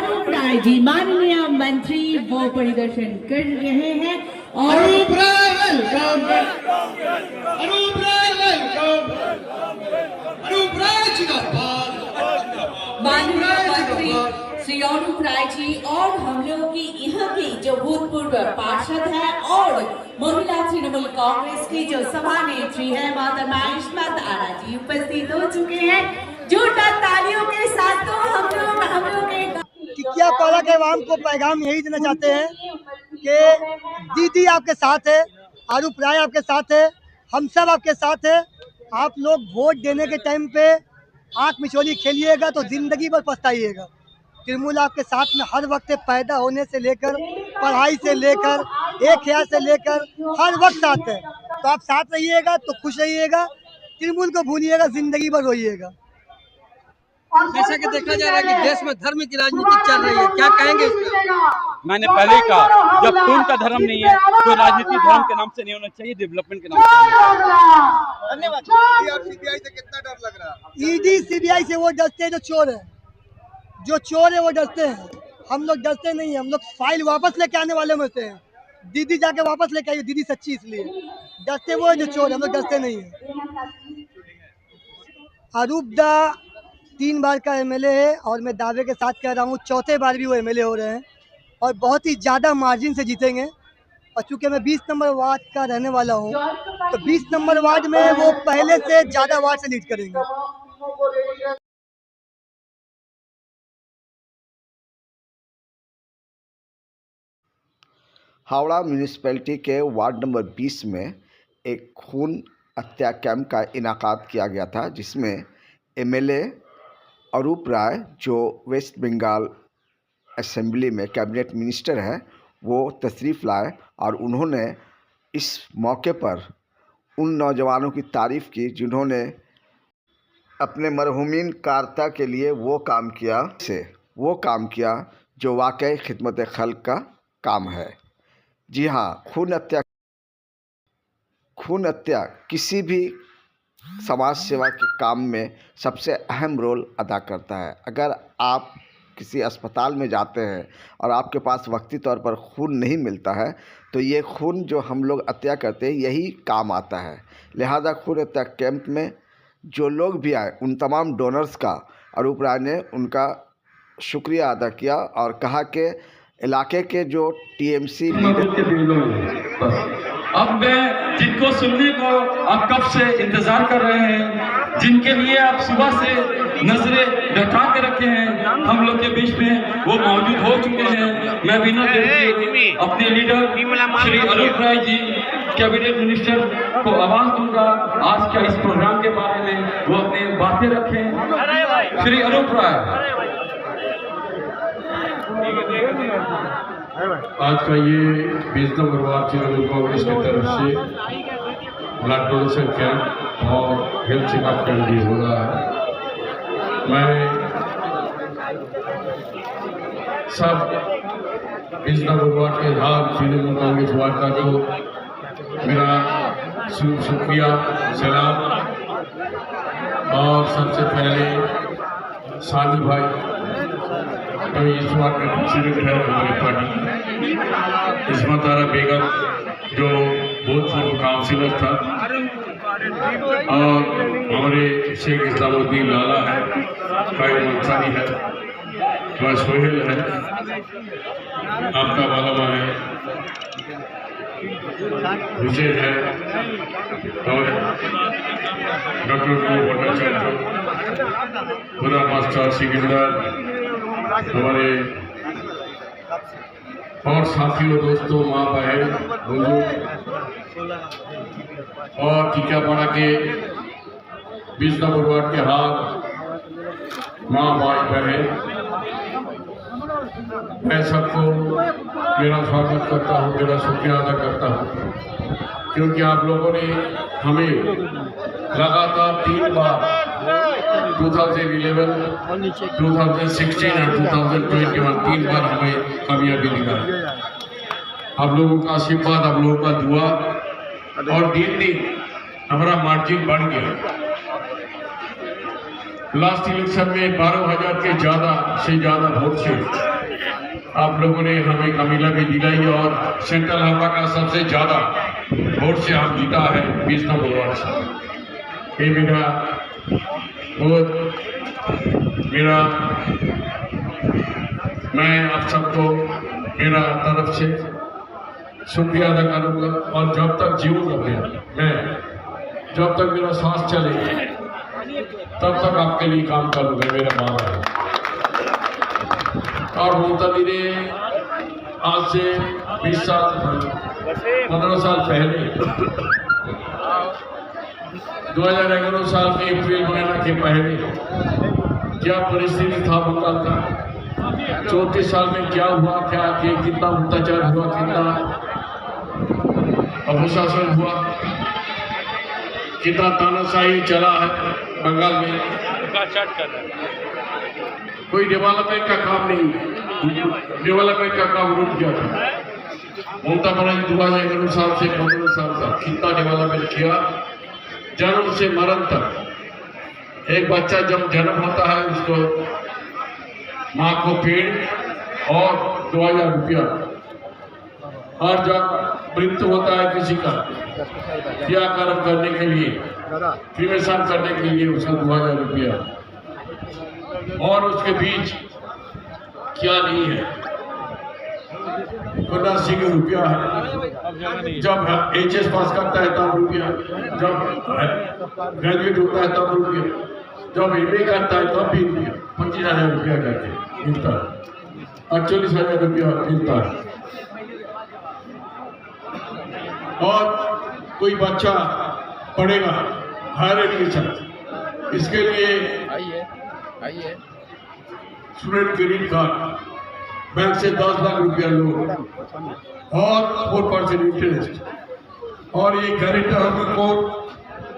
अरूप राय जी माननीय मंत्री वो परिदर्शन कर रहे हैं और अरूप राय वेलकम, अरूप राय वेलकम, अरूप राय जिंदाबाद, माननीय मंत्री श्री अरूप राय जी और हम लोगों की यहाँ की जो भूतपूर्व पार्षद है और महिला तृणमूल कांग्रेस की जो सभानेत्री है मोहतरमा इस्मत आरा जी उपस्थित हो चुके हैं। जोरदार तालियों के साथ तो हम लोग के टिकियापाड़ा के आवाम को पैगाम यही देना चाहते हैं कि दीदी आपके साथ है, अरूप राय आपके साथ है, हम सब आपके साथ है। आप लोग वोट देने के टाइम पे आँख मिचौली खेलिएगा तो जिंदगी भर पछताइएगा। तृणमूल आपके साथ में हर वक्त पैदा होने से लेकर पढ़ाई से लेकर एक ख्याल से लेकर हर वक्त साथ है। तो आप साथ रहिएगा तो खुश रहिएगा, तृणमूल को भूलिएगा, जिंदगी भर रोइएगा। जैसा कि देखा जा रहा है कि देश में धर्म की राजनीति चल रही है, क्या कहेंगे इस पर? मैंने पहले ही कहा, जब खून का धर्म नहीं है तो राजनीति धर्म के नाम से नहीं होना चाहिए, डेवलपमेंट के नाम से। धन्यवाद। सीबीआई से कितना डर लग रहा है? ईडी सीबीआई से वो डरते हैं जो चोर है, जो चोर है वो डरते हैं। हम लोग डरते नहीं हैं, हम लोग फाइल वापस लेके आने वाले में से हैं। दीदी जाके वापस लेके आई, दीदी सच्ची इसलिए डरते वो है जो चोर है, हम लोग डरते नहीं है। अरूप दा 3 बार का एमएलए है और मैं दावे के साथ कह रहा हूँ 4थे बार भी वो एमएलए हो रहे हैं और बहुत ही ज़्यादा मार्जिन से जीतेंगे। और चूँकि मैं 20 नंबर वार्ड का रहने वाला हूँ तो 20 नंबर वार्ड में वो पहले से ज़्यादा वार्ड से लीड करेंगे। हावड़ा म्यूनिसिपैलिटी के वार्ड नंबर 20 में एक खून हत्या कैंप का इनाकाद किया गया था, जिसमें एमएलए अरूप राय जो वेस्ट बंगाल असेंबली में कैबिनेट मिनिस्टर है वो तशरीफ़ लाए और उन्होंने इस मौके पर उन नौजवानों की तारीफ़ की जिन्होंने अपने मरहूमिन कारता के लिए वो काम किया जो वाकई खिदमत खल्क का काम है। जी हाँ, खून हत्या किसी भी समाज सेवा के काम में सबसे अहम रोल अदा करता है। अगर आप किसी अस्पताल में जाते हैं और आपके पास वक्ती तौर पर खून नहीं मिलता है तो ये खून जो हम लोग हत्या करते हैं यही काम आता है। लिहाजा खून हत्या कैंप में जो लोग भी आए उन तमाम डोनर्स का अरूप राय ने उनका शुक्रिया अदा किया और कहा कि इलाके के जो टीएमसी अब मैं जिनको सुनने को आप कब से इंतजार कर रहे हैं, जिनके लिए आप सुबह से नजरें बैठा के रखे हैं, हम लोग के बीच में वो मौजूद हो चुके हैं। मैं बिना देर अपने लीडर श्री अरूप राय जी कैबिनेट मिनिस्टर को आवाज दूंगा आज का इस प्रोग्राम के बारे में वो अपनी बातें रखें। श्री अरूप राय, आज का ये 20 नंबर वार्ड तृणमूल कांग्रेस की तरफ से ब्लड डोनेशन कैंप और हेल्थ चेकअप कैंप भी हो रहा है। मैं सब 20 नंबर वार्ड के हर तृणमूल कांग्रेस वार्ड का जो मेरा शुक्रिया सलाम और सबसे पहले सानी भाई तो इस बात में प्रेसिडेंट है हमारी पार्टी, इस्मत आरा बेगम जो भूतपूर्व काउंसिलर था और हमारे शेख इस्लामुद्दीन लाला है, कायम अंसारी है, वह सोहेल है, आपका वाला है, हुसैन है और डॉक्टर भट्टाचार्य, खुदा मास्टर सिकंदर, हमारे और साथियों, दोस्तों, माँ बहन, बुजुर्ग और टिकियापाड़ा के 20 नंबर वार्ड के हाथ माँ भाई बहन, मैं सबको मेरा स्वागत करता हूँ, मेरा शुक्रिया अदा करता हूँ, क्योंकि आप लोगों ने हमें लगातार 3 बार 2011, 2016 और 2021 3 बार हमें कामयाबी दिलाई। आप लोगों का आशीर्वाद, आप लोगों का दुआ और दिन दिन हमारा मार्जिन बढ़ गया। लास्ट इलेक्शन में 12,000 के ज़्यादा वोट से आप लोगों ने हमें कामयाबी दिलाई और सेंट्रल हवा का सबसे ज़्यादा वोट से हम जीता है 20 नंबर वार्ड से। ये मैं आप सबको मेरा तरफ से शुक्रिया अदा करूँगा और जब तक जीऊँगा मैं जब तक मेरा सांस चलेगा तब तक आपके लिए काम करूँगा, मेरा मांग है। और ममता दी ने आज से 20 साल 15 साल पहले 2011 साल में अप्रैल महीना के पहले क्या परिस्थिति था बंगाल का, 34 साल में क्या हुआ, क्या कितना अत्याचार हुआ, कितना अपशासन हुआ, कितना तानाशाही चला है बंगाल में। कोई डेवलपमेंट का काम नहीं, डेवलपमेंट का काम रुक गया था। ममता बनर्जी 2011 साल से 15 साल तक कितना डेवलपमेंट किया, जन्म से मरण तक। एक बच्चा जब जन्म होता है उसको माँ को पेड़ और 2,000 रुपया, और जब मृत्यु होता है किसी का क्रियाकर्म करने के लिए, क्रिमेशन करने के लिए उसका 2,000 रुपया, और उसके बीच क्या नहीं है, 50 रुपया है। जब HS पास करता है तब रुपया, जब ग्रेजुएट होता है तब रुपया, जब MA करता है तब भी रुपया। 25,000 रुपया करके मिलता है, 48,000 रुपया मिलता है। और कोई बच्चा पढ़ेगा हायर एजुकेशन, इसके लिए स्टूडेंट क्रेडिट कार्ड बैंक से 10 लाख रुपया लो और 4% इंटरेस्ट, और ये गारंटर होगा को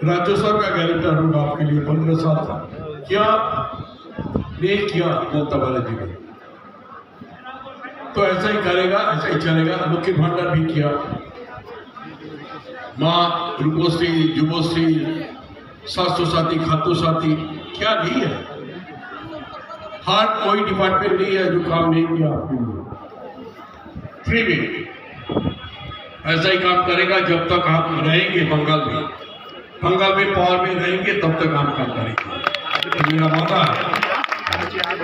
राज्योत्सव का गारंटर होगा आपके लिए 15 साल का। क्या नहीं किया ममता बनर्जी ने, तो ऐसा ही करेगा, ऐसा ही चलेगा। लक्ष्मी भंडार भी किया, माँ रूपोश्री, युवश्री, स्वास्थ्य साथी, खाद्य साथी, क्या नहीं है। हर कोई डिपार्टमेंट नहीं है जो काम नहीं किया आपके लिए फ्री में। ऐसा ही काम करेगा जब तक आप रहेंगे बंगाल में पावर में रहेंगे तब तक हम काम करेंगे। मेरा वादा है।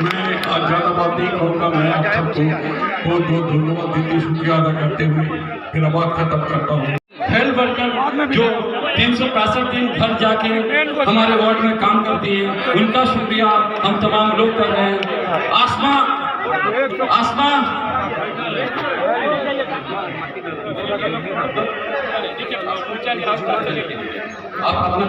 मैं आज ज़्यादा बात नहीं कहूँगा, मैं आप सबको बहुत बहुत धन्यवाद देते शुक्रिया अदा करते हुए मेरा बात खत्म करता हूँ। हेल्थ वर्कर जो 365 दिन घर जाके हमारे वार्ड में काम करती है, उनका शुक्रिया हम तमाम लोग कर रहे हैं। आसमा आप अपना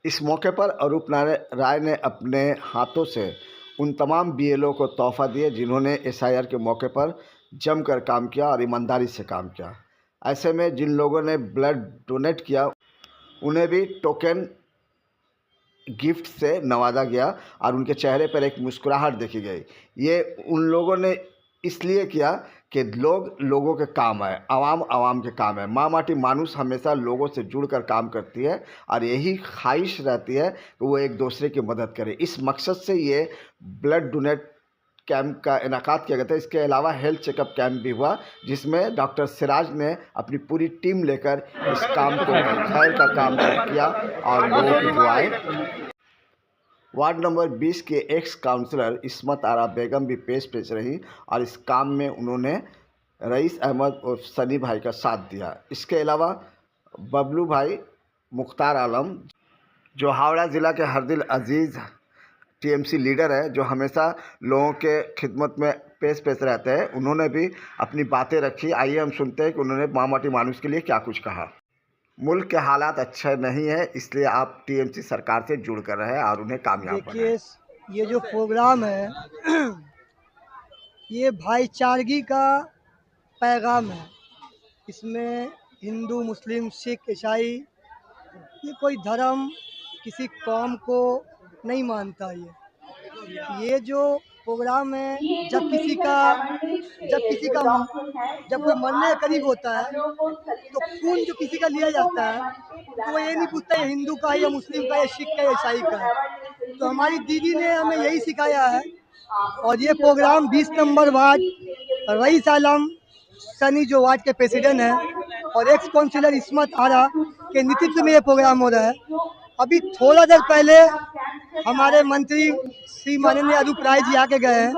इस मौके पर अरूप राय ने अपने हाथों से उन तमाम BLO को तोहफा दिए जिन्होंने SIR के मौके पर जमकर काम किया और ईमानदारी से काम किया। ऐसे में जिन लोगों ने ब्लड डोनेट किया उन्हें भी टोकन गिफ्ट से नवाजा गया और उनके चेहरे पर एक मुस्कुराहट देखी गई। ये उन लोगों ने इसलिए किया कि लोगों के काम है, आवाम के काम है। माँ माटी मानुस हमेशा लोगों से जुड़कर काम करती है और यही ख्वाहिश रहती है कि वो एक दूसरे की मदद करे। इस मकसद से ये ब्लड डोनेट कैंप का इनेकाद किया गया था। इसके अलावा हेल्थ चेकअप कैंप भी हुआ जिसमें डॉक्टर सिराज ने अपनी पूरी टीम लेकर इस काम को खैर का काम किया और लोगों की दुआएं। वार्ड नंबर 20 के एक्स काउंसलर इस्मत आरा बेगम भी पेश रही और इस काम में उन्होंने रईस अहमद और सनी भाई का साथ दिया। इसके अलावा बबलू भाई, मुख्तार आलम जो हावड़ा ज़िला के हरदिल अजीज़ TMC लीडर है, जो हमेशा लोगों के खिदमत में पेश रहते हैं, उन्होंने भी अपनी बातें रखी। आइए हम सुनते हैं कि उन्होंने माँ माटी मानुस के लिए क्या कुछ कहा। मुल्क के हालात अच्छे नहीं है, इसलिए आप TMC सरकार से जुड़ कर रहे हैं और उन्हें कामयाब बनाएं। देखिए, ये जो प्रोग्राम है ये भाईचारगी का पैगाम है। इसमें हिंदू, मुस्लिम, सिख, ईसाई, ये कोई धर्म किसी कौम को नहीं मानता। ये जो प्रोग्राम में जब कोई मरने के करीब होता है तो खून जो किसी का लिया जाता है तो वो ये नहीं पूछता ये हिंदू का है या मुस्लिम का या सिख का या ईसाई का है। तो हमारी दीदी ने हमें यही सिखाया है। और ये प्रोग्राम 20 नंबर वार्ड रईस आलम सनी जो वार्ड के प्रेसिडेंट हैं और एक्स काउंसिलर इस्मत आरा के नेतृत्व में ये प्रोग्राम हो रहा है। अभी थोड़ा देर पहले हमारे मंत्री श्री माननीय अरूप राय जी आके गए हैं,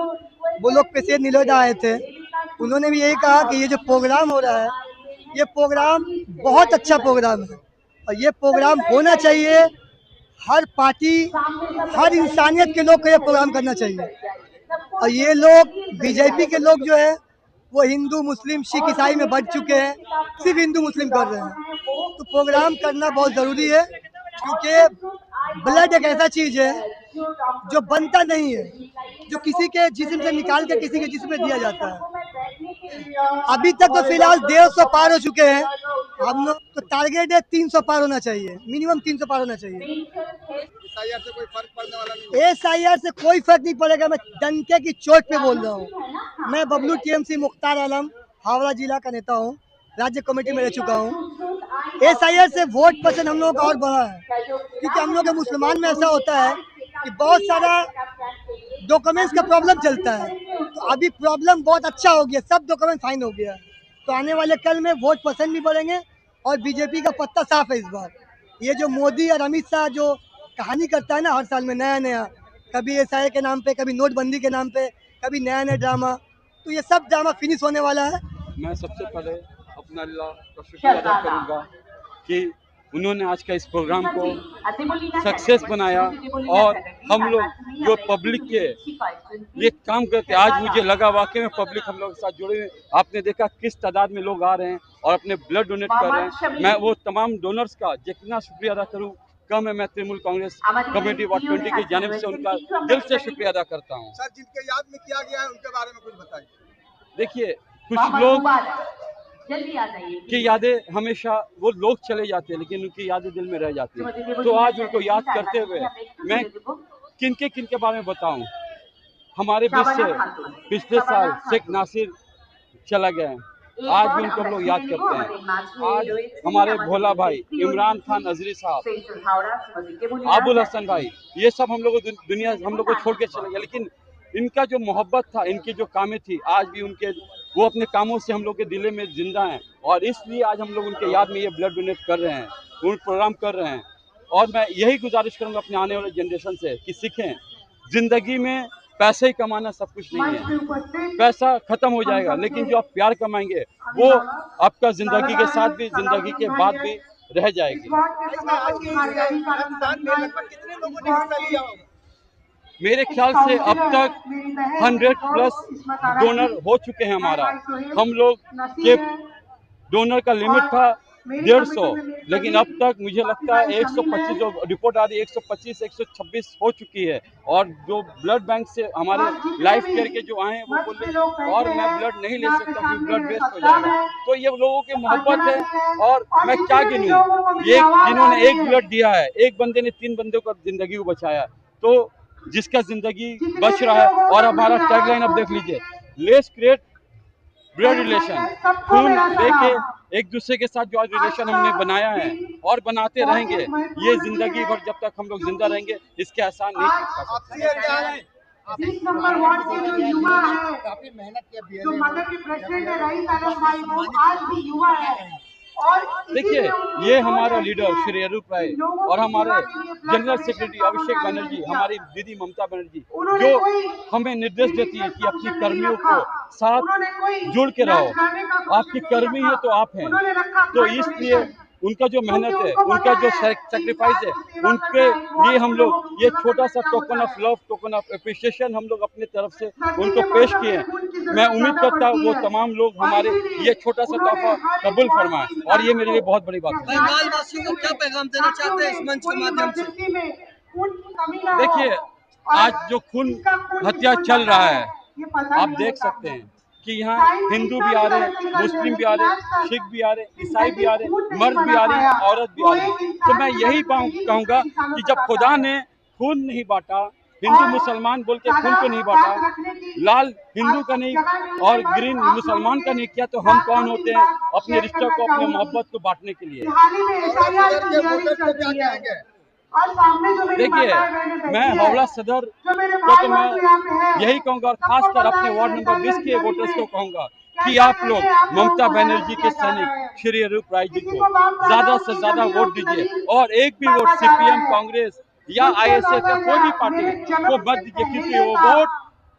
वो लोग पेशेंट निलोदा आए थे, उन्होंने भी यही कहा कि ये जो प्रोग्राम हो रहा है ये प्रोग्राम बहुत अच्छा प्रोग्राम है और ये प्रोग्राम होना चाहिए। हर पार्टी हर इंसानियत के लोग को ये प्रोग्राम करना चाहिए। और ये लोग बीजेपी के लोग जो है वो हिंदू मुस्लिम सिख ईसाई में बढ़ चुके हैं, सिर्फ हिंदू मुस्लिम कर रहे हैं। तो प्रोग्राम करना बहुत ज़रूरी है क्योंकि ब्लड एक ऐसा चीज़ है जो बनता नहीं है, जो किसी के जिस्म से निकाल के किसी के जिस्म में दिया जाता है। अभी तक तो फिलहाल 150 पार हो चुके हैं, हम लोग तो टारगेट है 300 पार होना चाहिए, मिनिमम 300 पार होना चाहिए। SIR से कोई फर्क पड़ने वाला नहीं? SIR से कोई फर्क नहीं पड़ेगा, मैं डंके की चोट पे बोल रहा हूँ। मैं बबलू TMC मुख्तार आलम हावड़ा जिला का नेता हूँ, राज्य कमेटी में रह चुका हूँ। SIR से वोट परसेंट हम लोगों का और बढ़ा है क्योंकि हम लोग के मुसलमान में ऐसा होता है कि बहुत सारा डॉक्यूमेंट्स का प्रॉब्लम चलता है। तो अभी प्रॉब्लम बहुत अच्छा हो गया, सब डॉक्यूमेंट फाइन हो गया। तो आने वाले कल में वोट परसेंट भी बढ़ेंगे और बीजेपी का पत्ता साफ है इस बार। ये जो मोदी और अमित शाह जो कहानी करता है ना हर साल में नया, कभी SIR के नाम पे, कभी नोटबंदी के नाम पे, कभी नया ड्रामा, तो ये सब ड्रामा फिनिश होने वाला है। मैं सबसे पहले अपना अल्लाह का शुक्रिया अदा करूँगा कि उन्होंने आज का इस प्रोग्राम को सक्सेस बनाया और हम लोग जो पब्लिक के ये काम करते, आज मुझे लगा वाकई में पब्लिक हम लोग के साथ जुड़े हुए। आपने देखा किस तादाद में लोग आ रहे हैं और अपने ब्लड डोनेट कर रहे हैं। मैं वो तमाम डोनर्स का जितना शुक्रिया अदा करूँ कम है। मैं तृणमूल कांग्रेस कमेटी वार्ड 20 की जानिब से उनका दिल से शुक्रिया अदा करता हूँ। सर, जिनके याद में किया गया है उनके बारे में कुछ बताइए। देखिए, कुछ लोग की यादें हमेशा वो लोग चले जाते हैं लेकिन उनकी यादें दिल में रह जाती हैं। तो आज उनको याद करते हुए मैं किनके बारे में बताऊं। हमारे बीच से पिछले साल शेख नासिर चला गया है, आज भी उनको हम लोग याद करते हैं। आज हमारे भोला भाई इमरान खान अजरी साहब, आबुल हसन भाई, ये सब हम लोग दुनिया हम लोग को छोड़ के चले गए, लेकिन इनका जो मोहब्बत था, इनकी जो कामें थी, आज भी उनके वो अपने कामों से हम लोग के दिल में जिंदा हैं और इसलिए आज हम लोग उनके याद में ये ब्लड डोनेट कर रहे हैं, उन प्रोग्राम कर रहे हैं। और मैं यही गुजारिश करूंगा अपने आने वाले जनरेशन से कि सीखें, जिंदगी में पैसे ही कमाना सब कुछ नहीं है, पैसा खत्म हो जाएगा, लेकिन जो आप प्यार कमाएंगे वो आपका जिंदगी के साथ भी, जिंदगी के बाद भी रह जाएगी। कितने लोगों ने हिस्सा लिया होगा? मेरे ख्याल से अब तक 100+ डोनर हो चुके हैं हमारा। हम लोग के डोनर का लिमिट था 150, लेकिन अब तक मुझे लगता है 125, जो रिपोर्ट आ रही है 125 126 हो चुकी है। और जो ब्लड बैंक से हमारे लाइफ केयर के जो आए हैं वो बोले और मैं ब्लड नहीं ले सकता क्योंकि ब्लड वेस्ट हो जाएगा। तो ये लोगों की मोहब्बत है और मैं क्या गिनूं, ये जिन्होंने एक ब्लड दिया है, एक बंदे ने 3 बंदों का जिंदगी को बचाया, तो जिसका जिंदगी बच रहा है। और हमारा टैगलाइन अब देख लीजिए, लेट्स क्रिएट ब्लड रिलेशन, खून देके एक दूसरे के साथ जो आज रिलेशन हमने बनाया है और बनाते रहेंगे, ये जिंदगी भर जब तक हम लोग जिंदा रहेंगे इसके आसान नहीं कर सकते। 20 नंबर वार्ड के जो युवा है, काफी मेहनत किया, जो मदर के प्रेसिडेंट है रईस आलम भाई, वो आज भी युवा है। और देखिए, ये हमारा लीडर श्री अरूप राय और हमारे जनरल सेक्रेटरी अभिषेक बनर्जी, हमारी दीदी ममता बनर्जी, जो हमें निर्देश देती है कि अपनी कर्मियों को साथ जुड़ के रहो, आपकी कर्मी है तो आप हैं। तो इसलिए उनका जो मेहनत है, उनका जो सेक्रीफाइस है, उनके लिए हम लोग ये छोटा सा token of love, token of appreciation हम लोग अपनी तरफ से उनको पेश किए हैं। मैं उम्मीद करता हूँ वो तमाम लोग हमारे ये छोटा सा तोहफा कबूल फरमाएं और ये मेरे लिए बहुत बड़ी बात है। बंगाल वासियों को क्या पैगाम देना चाहते हैं इस मंच के माध्यम से? देखिए, आज जो खून हत्या चल रहा है, आप देख सकते हैं कि यहाँ हिंदू भी आ रहे हैं, मुस्लिम भी आ रहे हैं, सिख भी आ रहे हैं, ईसाई भी आ रहे हैं, मर्द भी आ रही है, औरत भी आ रही है। तो मैं यही कहूँगा कि जब खुदा ने खून नहीं बांटा हिंदू मुसलमान बोल के खून को नहीं बांटा, लाल हिंदू का नहीं और ग्रीन मुसलमान का नहीं किया, तो हम कौन होते हैं अपने रिश्तों को, अपने मोहब्बत को बांटने के लिए। देखिए, मैं हावड़ा सदर को तो मैं यही कहूँगा, और खासकर अपने वार्ड नंबर 20 के वोटर्स को कहूँगा कि आप लोग ममता बनर्जी के सैनिक श्री अरूप राय जी को ज्यादा से ज्यादा वोट दीजिए, और एक भी वोट CPM, कांग्रेस या ISF या कोई भी पार्टी को मत दीजिए, क्योंकि वो वोट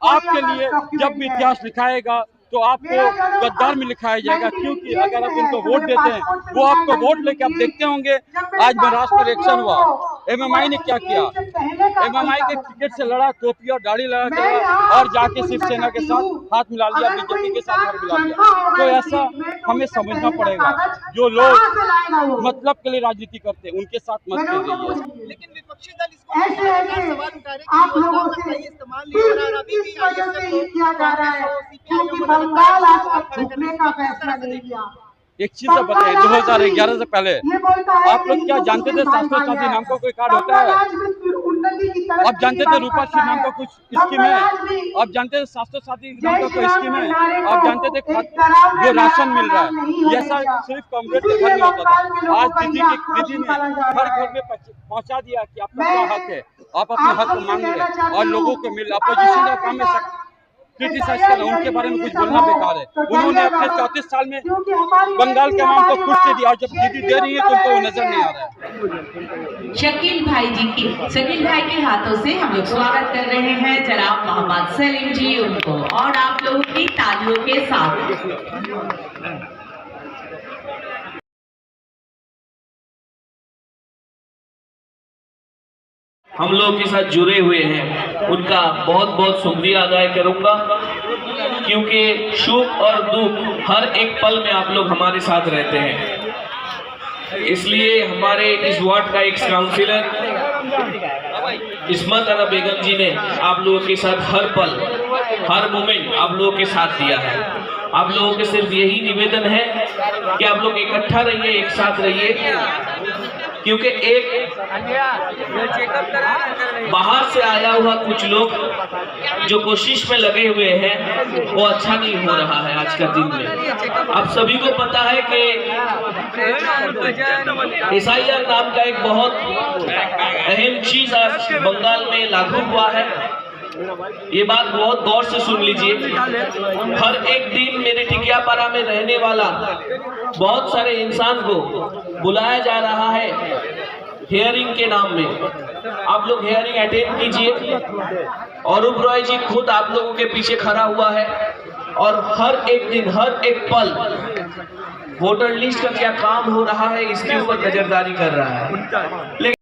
आपके लिए जब भी इतिहास लिखाएगा तो आपको गद्दार में लिखाया जाएगा। क्योंकि अगर आप उनको वोट देते हैं, वो आपको वोट लेके आप देखते होंगे, आज महाराष्ट्र में इलेक्शन हुआ, MMI ने क्या किया, MMI के टिकट से लड़ा, टोपी और दाढ़ी लगा के लड़ा, और जाके शिवसेना के साथ हाथ मिला लिया, BJP के साथ हाथ मिला लिया। तो ऐसा हमें समझना पड़ेगा, जो लोग मतलब के लिए राजनीति करते हैं उनके साथ मत कीजिए। लेकिन विपक्षी दल इसको सवाल उठा रहे हैं कि योजना का सही इस्तेमाल नहीं हो रहा है, अभी भी बंगाल आज तक झुकने का फैसला नहीं किया। एक चीज तो बताइए, 2011 से पहले आप लोग क्या जानते थे शास्त्रों शादी नाम का कोई कार्ड होता है? आप जानते थे रूपाश्री नाम का कुछ स्कीम है? आप जानते थे शास्त्रों शादी नाम का कोई स्कीम है? आप जानते थे जो राशन मिल रहा है, ये सब सिर्फ कांग्रेस के घर में होता था। आज दीदी ने हर घर में पहुंचा दिया कि आपका क्या हक है, आप अपने हक को मांग रहे और लोगों को मिल। अपोजिशन का काम है क्रिटिसाइज करना, उनके बारे में कुछ बोलना बेकार है। उन्होंने अपने 34 साल में बंगाल के नाम को खुद से दिया, और जब दीदी दे रही है तो उनको वो नजर नहीं आ रहा है। शकील भाई के हाथों से हम लोग स्वागत कर रहे हैं जनाब मोहम्मद सलीम जी उनको, और आप लोगों की तालियों के साथ। हम लोग के साथ जुड़े हुए हैं, उनका बहुत बहुत शुक्रिया अदा करूंगा, क्योंकि सुख और दुख हर एक पल में आप लोग हमारे साथ रहते हैं। इसलिए हमारे इस वार्ड का एक काउंसिलर इस्मत अना बेगम जी ने आप लोगों के साथ हर पल हर मोमेंट आप लोगों के साथ दिया है। आप लोगों के सिर्फ यही निवेदन है कि आप लोग इकट्ठा रहिए, एक साथ रहिए, क्योंकि एक बाहर से आया हुआ कुछ लोग जो कोशिश में लगे हुए हैं वो अच्छा नहीं हो रहा है आज का दिन में। आप सभी को पता है कि SIR नाम का एक बहुत अहम चीज आज बंगाल में लागू हुआ है। ये बात बहुत गौर से सुन लीजिए। हर एक दिन मेरे टिकियापाड़ा में रहने वाला बहुत सारे इंसान को बुलाया जा रहा है हियरिंग के नाम में। आप लोग हियरिंग अटेंड कीजिए। अरूप रॉय जी खुद आप लोगों के पीछे खड़ा हुआ है और हर एक दिन हर एक पल वोटर लिस्ट का क्या काम हो रहा है इसके ऊपर नजरदारी कर रहा है। लेकिन